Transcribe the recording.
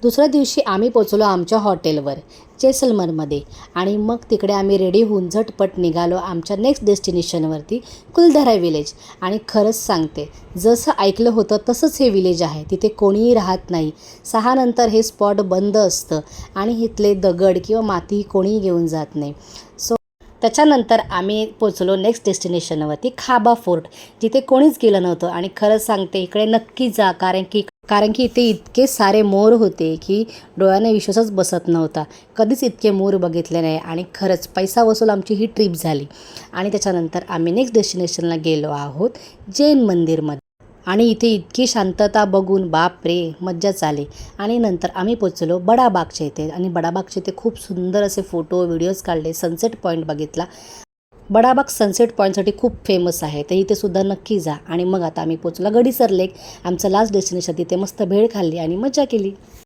दुसऱ्या दिवशी आम्ही पोचलो आमच्या हॉटेलवर जैसलमेरमध्ये आणि मग तिकडे आम्ही रेडी होऊन झटपट निघालो आमच्या नेक्स्ट डेस्टिनेशनवरती कुलधरा विलेज. आणि खरंच सांगते, जसं ऐकलं होतं तसंच हे विलेज आहे. तिथे कोणीही राहत नाही. 6 नंतर हे स्पॉट बंद असतं आणि इथले दगड किंवा माती कोणीही घेऊन जात नाही. त्याच्यानंतर आम्ही पोचलो नेक्स्ट डेस्टिनेशनवरती खाबा फोर्ट, जिथे कोणीच गेलं नव्हतं. आणि खरंच सांगते, इकडे नक्की जा, कारण की इथे इतके सारे मोर होते की डोळ्याने विश्वासच बसत नव्हता. कधीच इतके मोर बघितले नाही. आणि खरंच पैसा वसूल आमची ही ट्रिप झाली. आणि त्याच्यानंतर आम्ही नेक्स्ट डेस्टिनेशनला गेलो आहोत जैन मंदिरमध्ये. आणि इथे इतकी शांतता बघून बाप रे, मज्जाच आली. आणि नंतर आम्ही पोचलो बडाबागच्या इथे. आणि बडाबागच्या इथे खूप सुंदर असे फोटो व्हिडिओज काढले, सनसेट पॉईंट बघितला. बडाबाग सनसेट पॉईंटसाठी खूप फेमस आहे, तर इथे सुद्धा नक्की जा. आणि मग आता आम्ही पोचलो गडीसर लेक, आमचं लास्ट डेस्टिनेशन. तिथे मस्त भेळ खाल्ली आणि मजा केली.